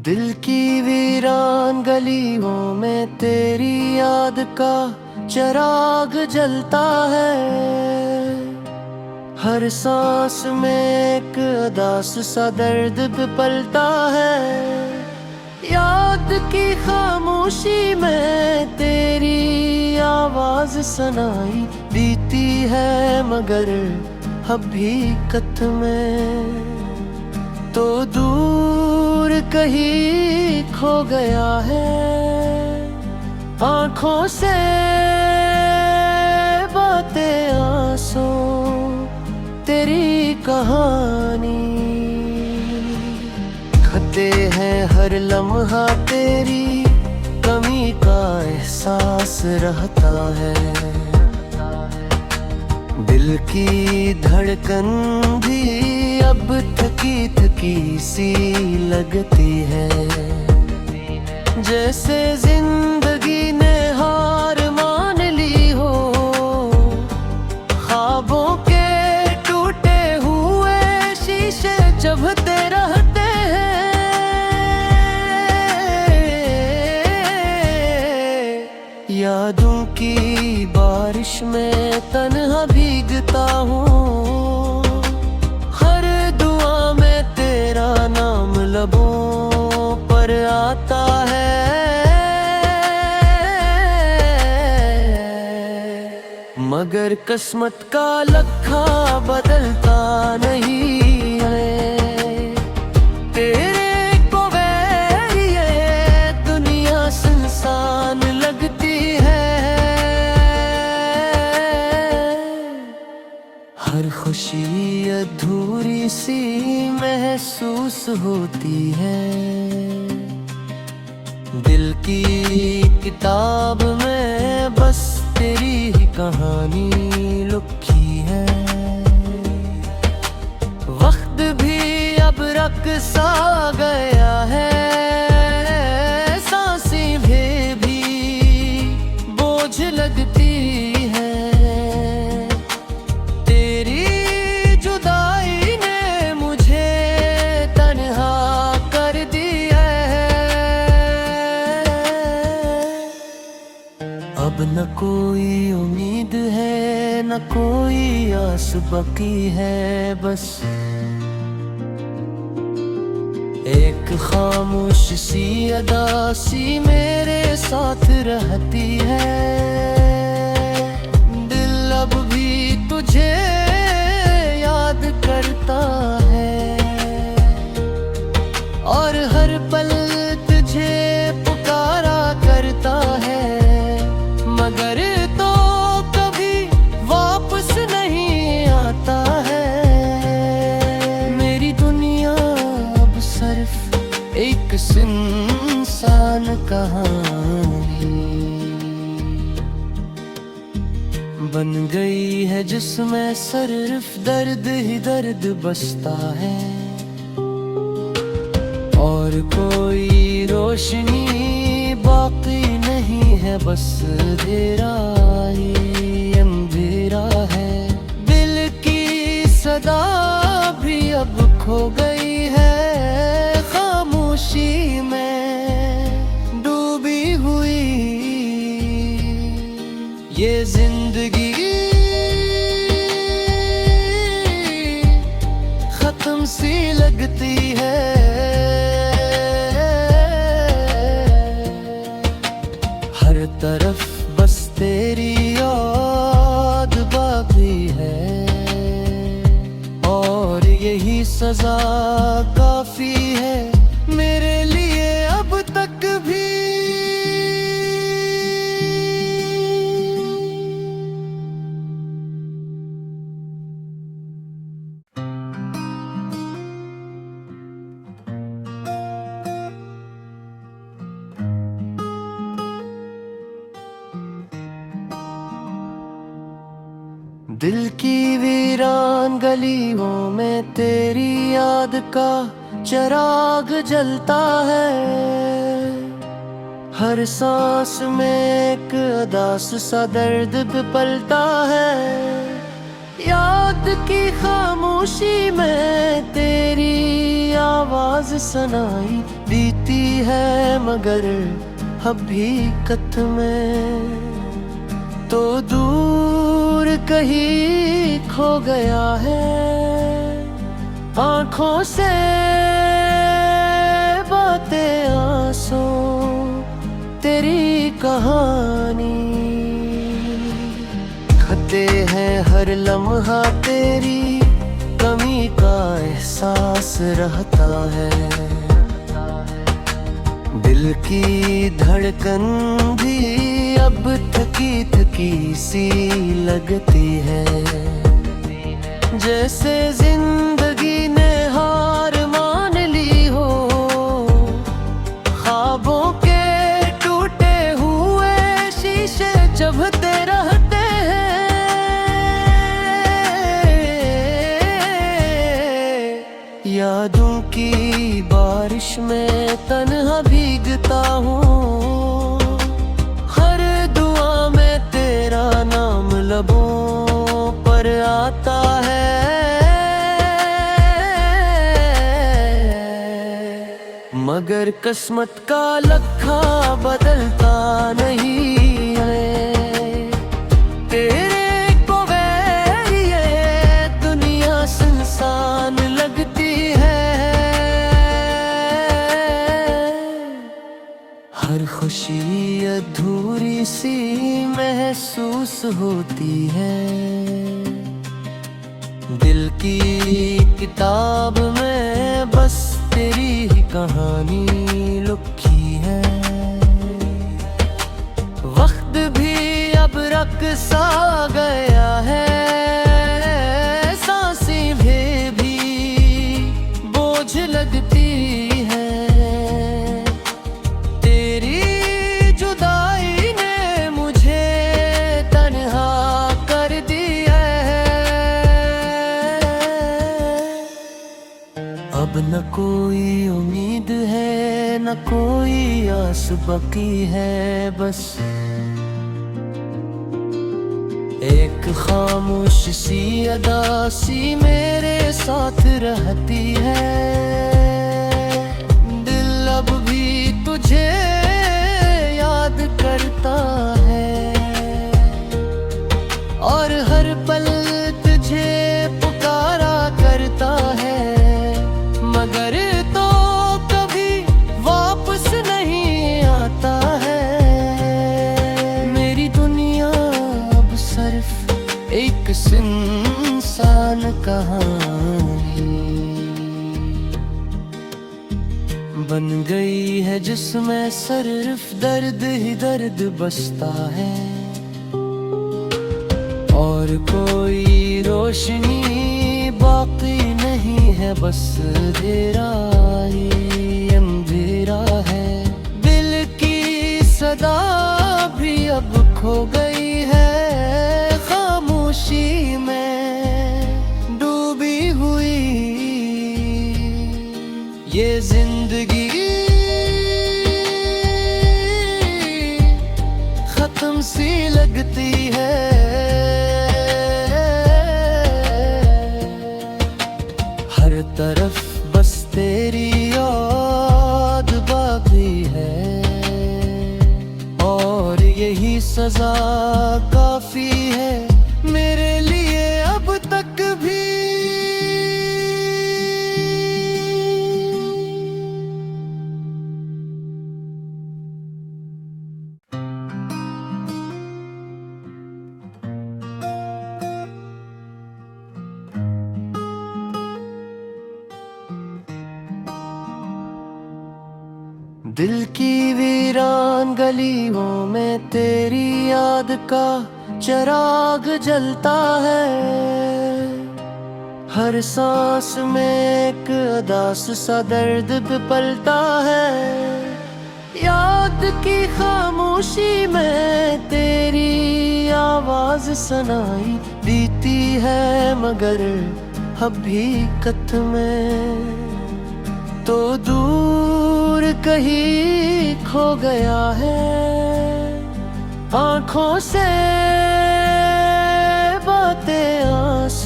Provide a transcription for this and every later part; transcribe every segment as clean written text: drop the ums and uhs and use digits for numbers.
दिल की वीरान गलियों में तेरी याद का चिराग जलता है। हर सांस में एक उदास सा दर्द पिपलता है। याद की खामोशी में तेरी आवाज सुनाई देती है, मगर हकीकत में तो दूर कहीं खो गया है। आंखों से बातें आंसू तेरी कहानी, खते हैं हर लम्हा तेरी कमी का एहसास रहता है। दिल की धड़कन भी अब थकी थकी सी लगती है, जैसे जिंदगी ने हार मान ली हो। ख्वाबों के टूटे हुए शीशे चुभते रहते हैं। यादों की बारिश में तन्हा भीगता हूँ, हर दुआ में तेरा नाम लबों पर आता है। मगर किस्मत का लखा बदलता नहीं है। तेरे को वैरी ये दुनिया सुनसान लगती है। हर खुशी अधूरी सी महसूस होती है। दिल की किताब में बस तेरी ही कहानी लिखी है। वक्त भी अब रक़्सा गया है, सांसें भी बोझ लगती है। अब न कोई उम्मीद है, न कोई आस बाकी है। बस एक खामोश सी अदा सी मेरे साथ रहती है। दिल अब भी तुझे याद करता है, और हर पल तुझे पुकारा करता है। मगर तो कभी वापस नहीं आता है। मेरी दुनिया अब सिर्फ एक सुनसान कहानी बन गई है, जिसमें सिर्फ दर्द ही दर्द बसता है। और कोई रोशनी बाकी नहीं है, बस अंधेरा ही अंधेरा है। दिल की सदा भी अब खो गई है, खामोशी में डूबी हुई ये जिंदगी खत्म सी लगती है। हर तरफ बस तेरी याद बाकी है, और यही सजा काफी है मेरे लिए अब तक भी। दिल की वीरान गलियों में तेरी याद का चिराग जलता है। हर सांस में एक उदास सा दर्द पिपलता है। याद की खामोशी में तेरी आवाज सुनाई देती है, मगर हकीकत में तो दूर कहीं खो गया है। आंखों से बातें आंसू तेरी कहानी, खते हैं हर लम्हा तेरी कमी का एहसास रहता है। दिल की धड़कन भी अब थकी थकी सी लगती है, जैसे जिंदगी ने हार मान ली हो। ख्वाबों के टूटे हुए शीशे चुभते रहते हैं, यादों की बारिश में तन्हा भीगता हूँ। हर दुआ में तेरा नाम लबों पर आता है, मगर किस्मत का लखा बदलता नहीं है। तेरे को गैर ये दुनिया सुनसान लगती है। हर खुशी अधूरी सी महसूस होती है। दिल की किताब में बस तेरी ही कहानी लिखी है। वक्त भी अब रक़्सा गया है, सांसें भी बोझ लगती है। तेरी जुदाई ने मुझे तन्हा कर दिया है। अब न कोई उम्मीद है, न कोई आस बाकी है। बस एक खामोश सी अदा सी मेरे साथ रहती है। दिल अब भी तुझे याद करता है, और हर पल तुझे पुकारा करता है। मगर तो कभी वापस नहीं आता है। मेरी दुनिया अब सिर्फ एक सुनसान कहानी बन गई है, जिसमें सिर्फ दर्द ही दर्द बसता है, और कोई रोशनी बाकी नहीं है। बस अंधेरा ही अंधेरा है। दिल की सदा भी अब खो गई है, खामोशी में डूबी हुई ये जिंदगी खत्म सी लगती है। हर तरफ बस तेरी याद बाकी है, और यही सजा काफी है मेरे लिए अब तक भी। दिल की वीरान गलियों में तेरी याद का चिराग जलता है। हर सांस में एक अदास सा दर्द पिपलता है। याद की खामोशी में तेरी आवाज सुनाई देती है, मगर हकीकत में तो दूर कहीं खो गया है। आंखों से बातें आंसू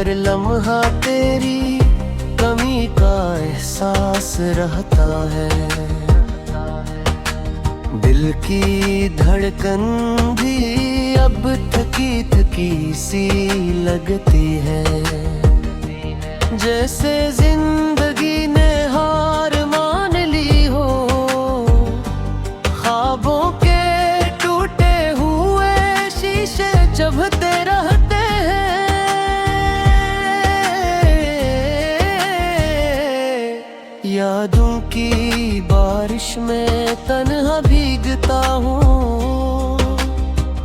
हर लम्हा तेरी कमी का एहसास रहता है। दिल की धड़कन भी अब थकी थकी सी लगती है, जैसे जिंदगी ने हार मान ली हो। ख्वाबों के टूटे हुए शीशे चुभते रहते हैं, यादों की बारिश में तन्हा भीगता हूँ।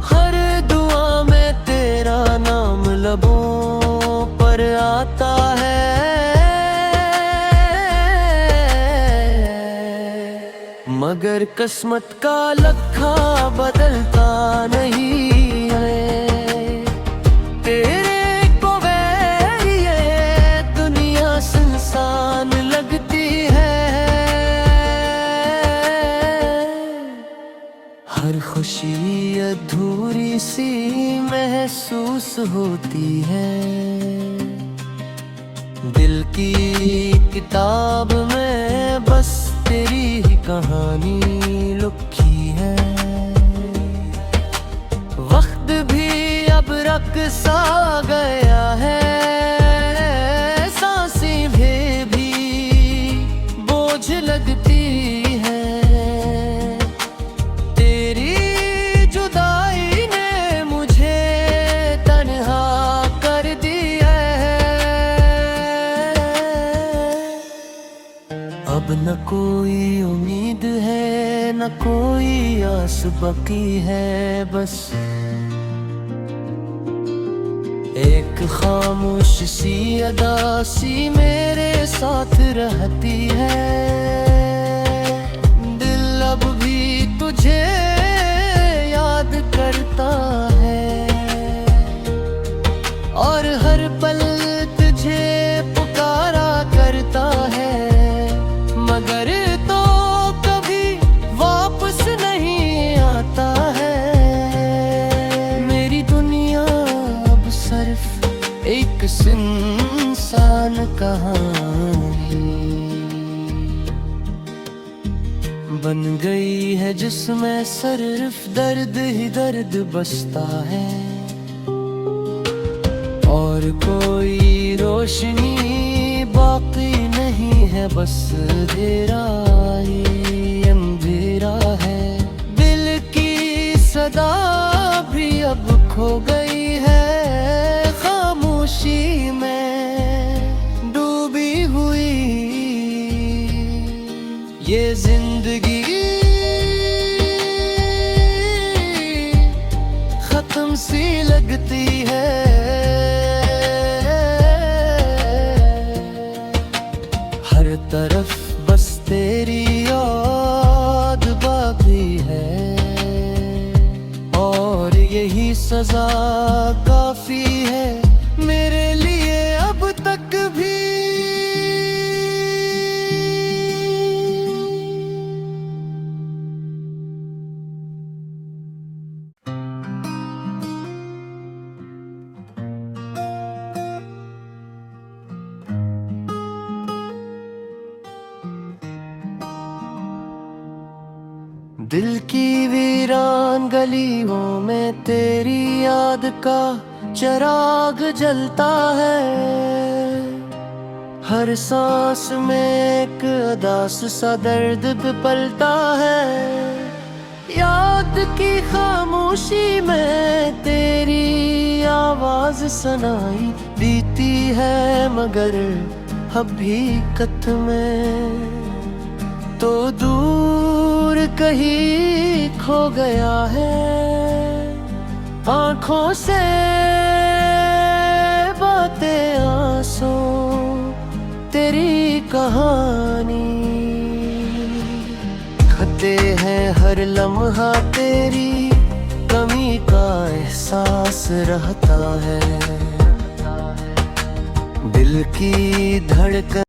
हर दुआ में तेरा नाम लबों पर आता है, मगर किस्मत का लखा बदलता नहीं है। तेरे को वैरी ये दुनिया सुनसान लगती है। हर खुशी अधूरी सी महसूस होती है। दिल की किताब में बस तेरी ही कहानी लिखी है। वक्त भी अब रक़्सा गया है, सांसें भी बोझ लगती है। तेरी जुदाई ने मुझे तन्हा कर दिया है। अब न कोई उम्मीद है, न कोई आस बाकी है। बस एक खामोश सी अदा सी मेरे साथ रहती है। दिल अब भी तुझे याद करता है, और हर पल तुझे पुकारा करता है। मगर तो कभी वापस नहीं आता है। मेरी दुनिया अब सिर्फ एक सुनसान कहानी बन गई है, जिसमें सिर्फ दर्द ही दर्द बसता है, और कोई रोशनी बाकी नहीं है। बस अंधेरा ही अंधेरा है। दिल की सदा भी अब खो गई है, खामोशी में डूबी हुई ये जिंदगी खत्म सी लगती है। हर तरफ बस तेरी याद बाकी है, और यही सजा काफी है मेरे लिए अब तक भी। दिल की वीरान गलियों में तेरी याद का चिराग जलता है। हर सांस में एक उदास सा दर्द पलता है। याद की खामोशी में तेरी आवाज सुनाई देती है, मगर हकीकत में तो दूर कहीं खो गया है। आँखों से बातें आंसू तेरी कहानी खते हैं। हर लम्हा तेरी कमी का एहसास रहता है। दिल की धड़कन